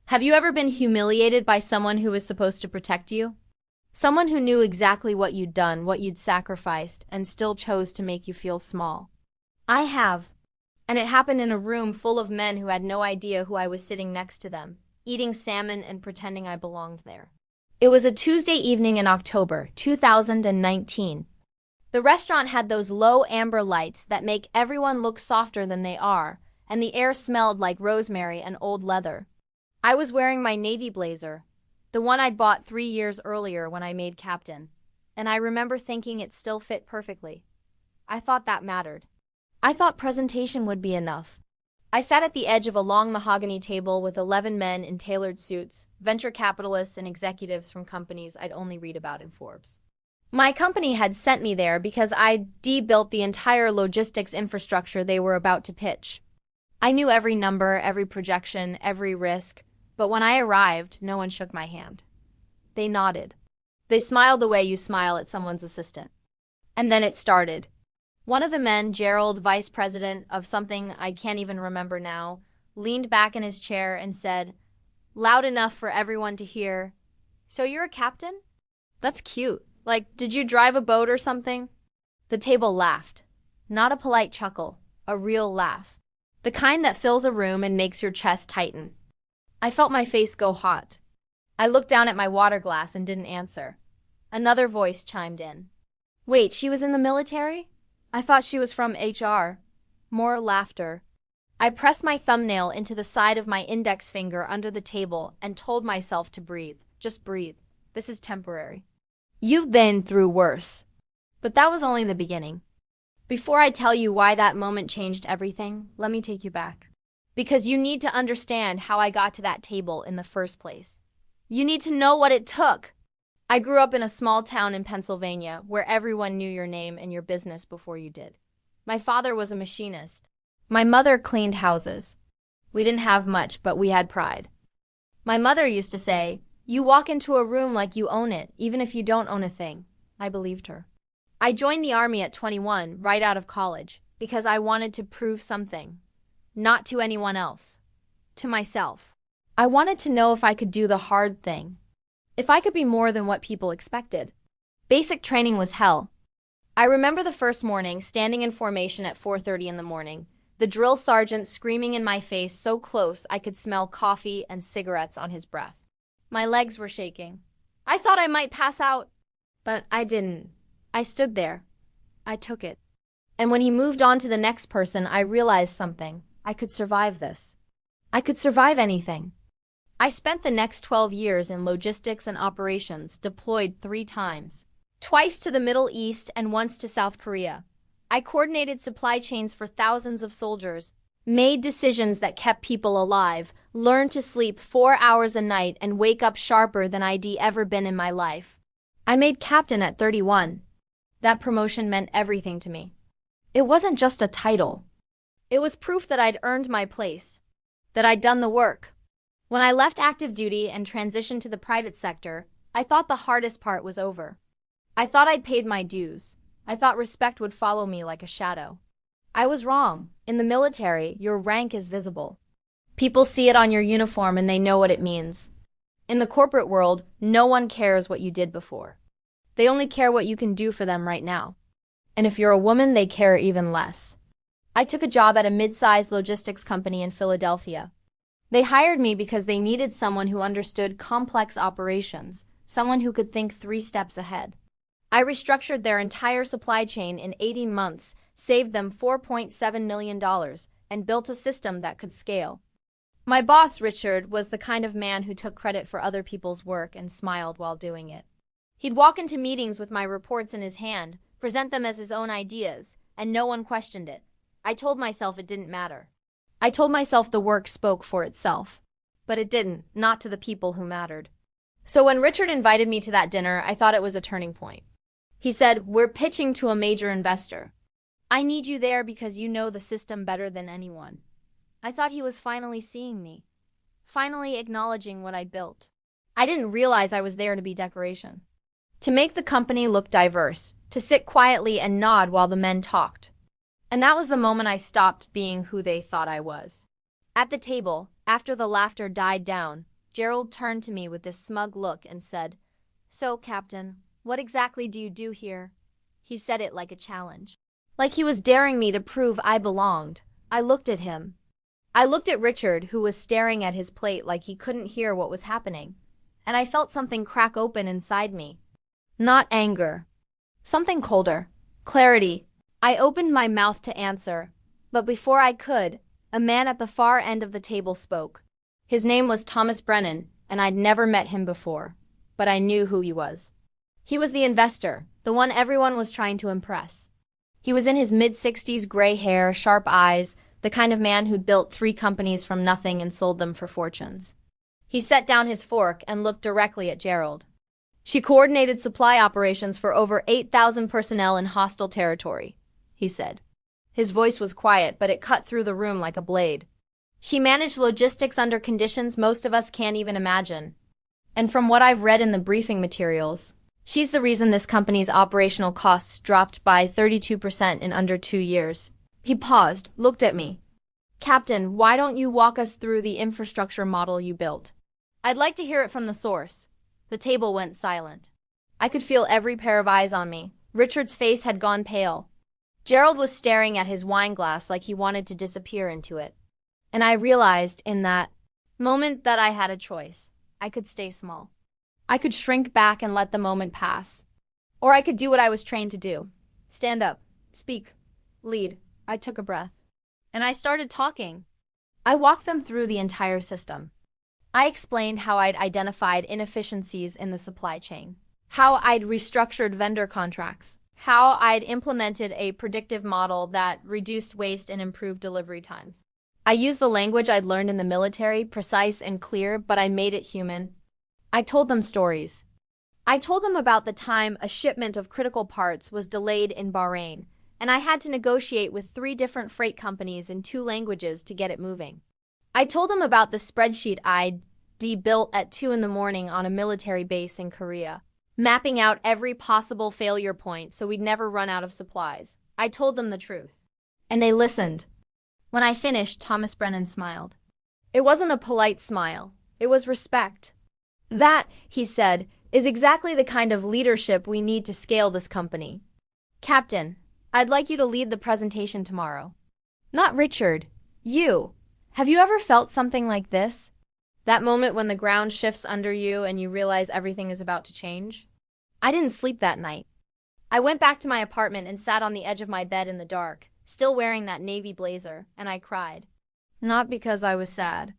Have you ever been humiliated by someone who was supposed to protect you? Someone who knew exactly what you'd done, what you'd sacrificed, and still chose to make you feel small. I have. And it happened in a room full of men who had no idea who I was sitting next to them, eating salmon and pretending I belonged there. It was a Tuesday evening in October 2019. The restaurant had those low amber lights that make everyone look softer than they are, and the air smelled like rosemary and old leather. I was wearing my navy blazer, the one I'd bought 3 years earlier when I made captain, and I remember thinking it still fit perfectly. I thought that mattered. I thought presentation would be enough. I sat at the edge of a long mahogany table with 11 men in tailored suits, venture capitalists and executives from companies I'd only read about in Forbes. My company had sent me there because I'd de-built the entire logistics infrastructure they were about to pitch. I knew every number, every projection, every risk, but when I arrived, no one shook my hand. They nodded. They smiled the way you smile at someone's assistant. And then it started. One of the men, Gerald, vice president of something I can't even remember now, leaned back in his chair and said, loud enough for everyone to hear, "So you're a captain? That's cute. Like, did you drive a boat or something?" The table laughed. Not a polite chuckle, a real laugh. The kind that fills a room and makes your chest tighten. I felt my face go hot. I looked down at my water glass and didn't answer. Another voice chimed in. Wait, she was in the military? I thought she was from HR. More laughter. I pressed my thumbnail into the side of my index finger under the table and told myself to breathe. Just breathe. This is temporary. You've been through worse. But that was only the beginning. Before I tell you why that moment changed everything, let me take you back. Because you need to understand how I got to that table in the first place. You need to know what it took. I grew up in a small town in Pennsylvania where everyone knew your name and your business before you did. My father was a machinist. My mother cleaned houses. We didn't have much, but we had pride. My mother used to say, "You walk into a room like you own it, even if you don't own a thing." I believed her. I joined the Army at 21, right out of college, because I wanted to prove something. Not to anyone else. To myself. I wanted to know if I could do the hard thing. If I could be more than what people expected. Basic training was hell. I remember the first morning, standing in formation at 4:30 in the morning, the drill sergeant screaming in my face so close I could smell coffee and cigarettes on his breath. My legs were shaking. I thought I might pass out. But I didn't. I stood there. I took it. And when he moved on to the next person, I realized something. I could survive this. I could survive anything. I spent the next 12 years in logistics and operations, deployed 3 times. Twice to the Middle East and once to South Korea. I coordinated supply chains for thousands of soldiers, made decisions that kept people alive, learned to sleep 4 hours a night and wake up sharper than I'd ever been in my life. I made captain at 31. That promotion meant everything to me. It wasn't just a title. It was proof that I'd earned my place, that I'd done the work. When I left active duty and transitioned to the private sector, I thought the hardest part was over. I thought I'd paid my dues. I thought respect would follow me like a shadow. I was wrong. In the military, your rank is visible. People see it on your uniform and they know what it means. In the corporate world, no one cares what you did before. They only care what you can do for them right now. And if you're a woman, they care even less. I took a job at a mid-sized logistics company in Philadelphia. They hired me because they needed someone who understood complex operations, someone who could think 3 steps ahead. I restructured their entire supply chain in 18 months, saved them $4.7 million, and built a system that could scale. My boss, Richard, was the kind of man who took credit for other people's work and smiled while doing it. He'd walk into meetings with my reports in his hand, present them as his own ideas, and no one questioned it. I told myself it didn't matter. I told myself the work spoke for itself. But it didn't, not to the people who mattered. So when Richard invited me to that dinner, I thought it was a turning point. He said, "We're pitching to a major investor. I need you there because you know the system better than anyone." I thought he was finally seeing me, finally acknowledging what I'd built. I didn't realize I was there to be decoration. To make the company look diverse, to sit quietly and nod while the men talked. And that was the moment I stopped being who they thought I was. At the table, after the laughter died down, Gerald turned to me with this smug look and said, "So, Captain, what exactly do you do here?" He said it like a challenge. Like he was daring me to prove I belonged. I looked at him. I looked at Richard, who was staring at his plate like he couldn't hear what was happening. And I felt something crack open inside me. Not anger. Something colder. Clarity. I opened my mouth to answer, but before I could, a man at the far end of the table spoke. His name was Thomas Brennan, and I'd never met him before, but I knew who he was. He was the investor, the one everyone was trying to impress. He was in his mid-60s, gray hair, sharp eyes, the kind of man who'd built 3 companies from nothing and sold them for fortunes. He set down his fork and looked directly at Gerald. "She coordinated supply operations for over 8,000 personnel in hostile territory," he said. His voice was quiet, but it cut through the room like a blade. "She managed logistics under conditions most of us can't even imagine. And from what I've read in the briefing materials, she's the reason this company's operational costs dropped by 32% in under 2 years. He paused, looked at me. "Captain, why don't you walk us through the infrastructure model you built? I'd like to hear it from the source." The table went silent. I could feel every pair of eyes on me. Richard's face had gone pale. Gerald was staring at his wine glass like he wanted to disappear into it. And I realized in that moment that I had a choice. I could stay small. I could shrink back and let the moment pass. Or I could do what I was trained to do. Stand up, speak, lead. I took a breath. And I started talking. I walked them through the entire system. I explained how I'd identified inefficiencies in the supply chain, how I'd restructured vendor contracts, how I'd implemented a predictive model that reduced waste and improved delivery times. I used the language I'd learned in the military, precise and clear, but I made it human. I told them stories. I told them about the time a shipment of critical parts was delayed in Bahrain, and I had to negotiate with 3 different freight companies in 2 languages to get it moving. I told them about the spreadsheet I'd built at 2 in the morning on a military base in Korea, mapping out every possible failure point so we'd never run out of supplies. I told them the truth. And they listened. When I finished, Thomas Brennan smiled. It wasn't a polite smile. It was respect. "That," he said, "is exactly the kind of leadership we need to scale this company. Captain, I'd like you to lead the presentation tomorrow." "Not Richard. You. Have you ever felt something like this? That moment when the ground shifts under you and you realize everything is about to change?" I didn't sleep that night. I went back to my apartment and sat on the edge of my bed in the dark, still wearing that navy blazer, and I cried. Not because I was sad.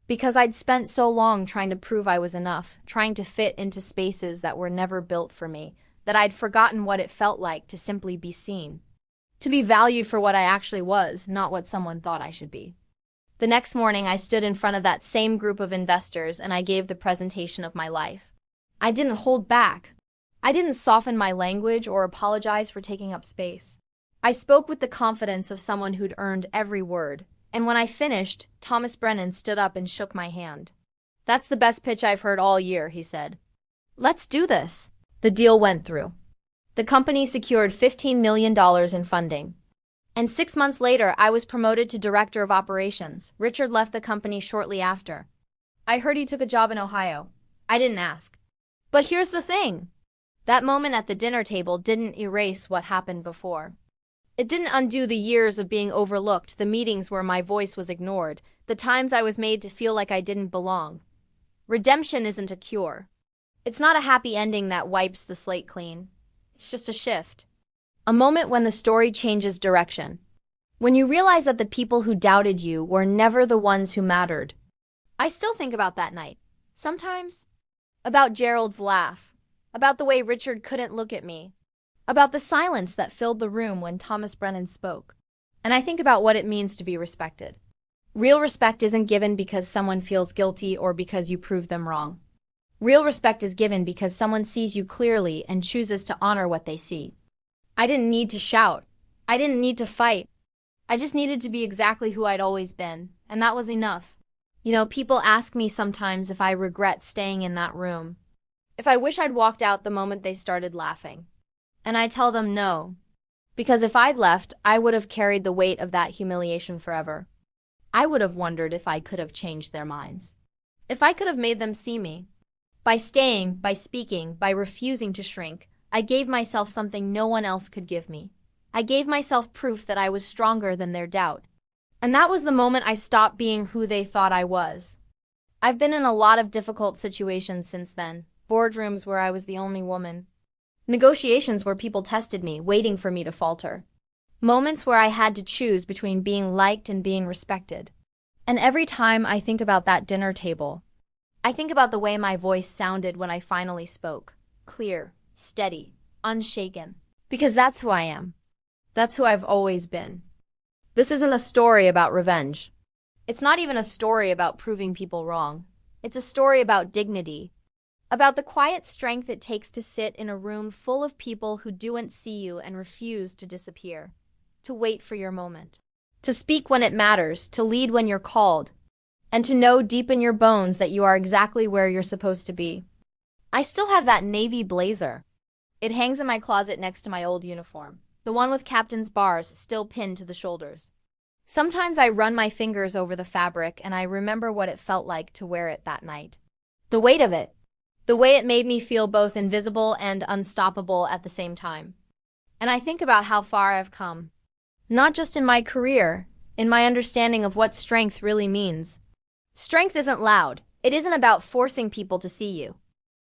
Because I'd spent so long trying to prove I was enough, trying to fit into spaces that were never built for me, that I'd forgotten what it felt like to simply be seen. To be valued for what I actually was, not what someone thought I should be. The next morning, I stood in front of that same group of investors and I gave the presentation of my life. I didn't hold back. I didn't soften my language or apologize for taking up space. I spoke with the confidence of someone who'd earned every word. And when I finished, Thomas Brennan stood up and shook my hand. "That's the best pitch I've heard all year," he said. "Let's do this." The deal went through. The company secured $15 million in funding. And 6 months later, I was promoted to Director of Operations. Richard left the company shortly after. I heard he took a job in Ohio. I didn't ask. But here's the thing. That moment at the dinner table didn't erase what happened before. It didn't undo the years of being overlooked, the meetings where my voice was ignored, the times I was made to feel like I didn't belong. Redemption isn't a cure. It's not a happy ending that wipes the slate clean. It's just a shift. A moment when the story changes direction. When you realize that the people who doubted you were never the ones who mattered. I still think about that night. Sometimes. About Gerald's laugh. About the way Richard couldn't look at me. About the silence that filled the room when Thomas Brennan spoke. And I think about what it means to be respected. Real respect isn't given because someone feels guilty or because you prove them wrong. Real respect is given because someone sees you clearly and chooses to honor what they see. I didn't need to shout. I didn't need to fight. I just needed to be exactly who I'd always been, and that was enough. You know, people ask me sometimes if I regret staying in that room. If I wish I'd walked out the moment they started laughing. And I tell them no. Because if I'd left, I would have carried the weight of that humiliation forever. I would have wondered if I could have changed their minds. If I could have made them see me. By staying, by speaking, by refusing to shrink, I gave myself something no one else could give me. I gave myself proof that I was stronger than their doubt. And that was the moment I stopped being who they thought I was. I've been in a lot of difficult situations since then. Boardrooms where I was the only woman. Negotiations where people tested me, waiting for me to falter. Moments where I had to choose between being liked and being respected. And every time I think about that dinner table, I think about the way my voice sounded when I finally spoke. Clear, steady, unshaken. Because that's who I am. That's who I've always been. This isn't a story about revenge. It's not even a story about proving people wrong. It's a story about dignity. About the quiet strength it takes to sit in a room full of people who don't see you and refuse to disappear. To wait for your moment. To speak when it matters, to lead when you're called. And to know deep in your bones that you are exactly where you're supposed to be. I still have that navy blazer. It hangs in my closet next to my old uniform. The one with captain's bars still pinned to the shoulders. Sometimes I run my fingers over the fabric and I remember what it felt like to wear it that night. The weight of it. The way it made me feel both invisible and unstoppable at the same time. And I think about how far I've come. Not just in my career, in my understanding of what strength really means. Strength isn't loud. It isn't about forcing people to see you.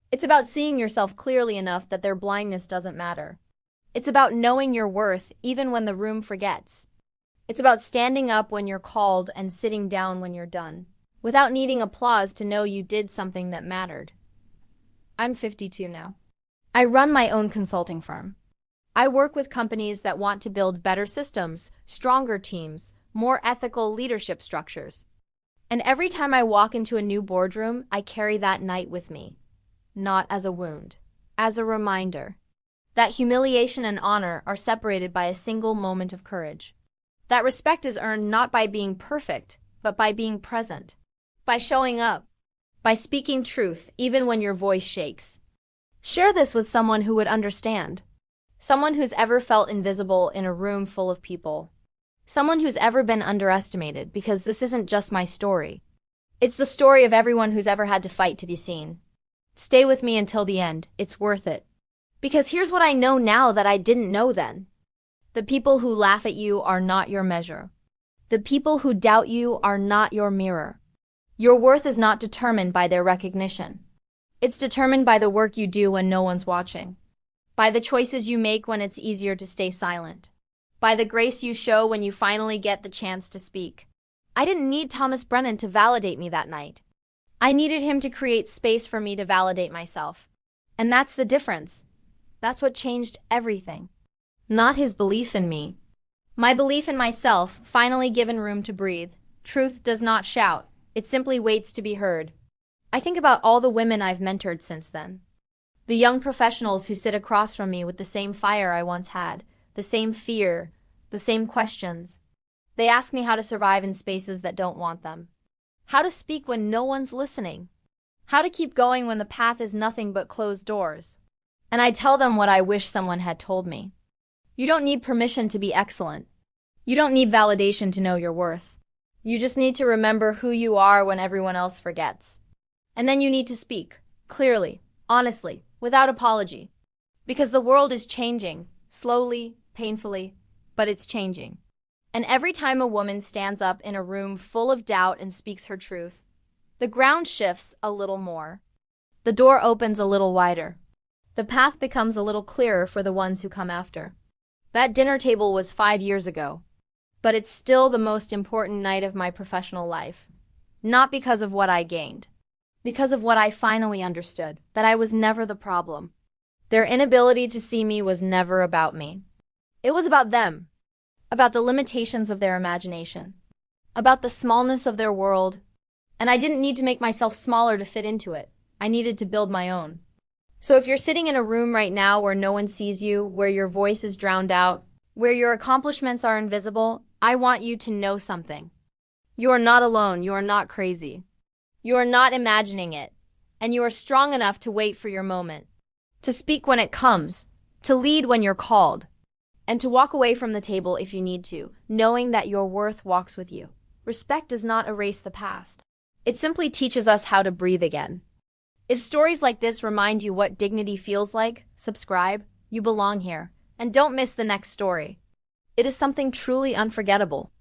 It's about seeing yourself clearly enough that their blindness doesn't matter. It's about knowing your worth even when the room forgets. It's about standing up when you're called and sitting down when you're done, without needing applause to know you did something that mattered. I'm 52 now. I run my own consulting firm. I work with companies that want to build better systems, stronger teams, more ethical leadership structures. And every time I walk into a new boardroom, I carry that night with me. Not as a wound, as a reminder. That humiliation and honor are separated by a single moment of courage. That respect is earned not by being perfect, but by being present. By showing up. By speaking truth, even when your voice shakes. Share this with someone who would understand. Someone who's ever felt invisible in a room full of people. Someone who's ever been underestimated, because this isn't just my story. It's the story of everyone who's ever had to fight to be seen. Stay with me until the end. It's worth it. Because here's what I know now that I didn't know then. The people who laugh at you are not your measure. The people who doubt you are not your mirror. Your worth is not determined by their recognition. It's determined by the work you do when no one's watching. By the choices you make when it's easier to stay silent. By the grace you show when you finally get the chance to speak. I didn't need Thomas Brennan to validate me that night. I needed him to create space for me to validate myself. And that's the difference. That's what changed everything. Not his belief in me. My belief in myself, finally given room to breathe. Truth does not shout. It simply waits to be heard. I think about all the women I've mentored since then. The young professionals who sit across from me with the same fire I once had, the same fear, the same questions. They ask me how to survive in spaces that don't want them. How to speak when no one's listening. How to keep going when the path is nothing but closed doors. And I tell them what I wish someone had told me. You don't need permission to be excellent. You don't need validation to know your worth. You just need to remember who you are when everyone else forgets. And then you need to speak, clearly, honestly, without apology. Because the world is changing, slowly, painfully, but it's changing. And every time a woman stands up in a room full of doubt and speaks her truth, the ground shifts a little more. The door opens a little wider. The path becomes a little clearer for the ones who come after. That dinner table was 5 years ago, but it's still the most important night of my professional life. Not because of what I gained, because of what I finally understood, that I was never the problem. Their inability to see me was never about me. It was about them, about the limitations of their imagination, about the smallness of their world, and I didn't need to make myself smaller to fit into it. I needed to build my own. So if you're sitting in a room right now where no one sees you, where your voice is drowned out, where your accomplishments are invisible, I want you to know something. You are not alone. You are not crazy. You are not imagining it. And you are strong enough to wait for your moment, to speak when it comes, to lead when you're called, and to walk away from the table if you need to, knowing that your worth walks with you. Respect does not erase the past. It simply teaches us how to breathe again. If stories like this remind you what dignity feels like, subscribe, you belong here, and don't miss the next story. It is something truly unforgettable.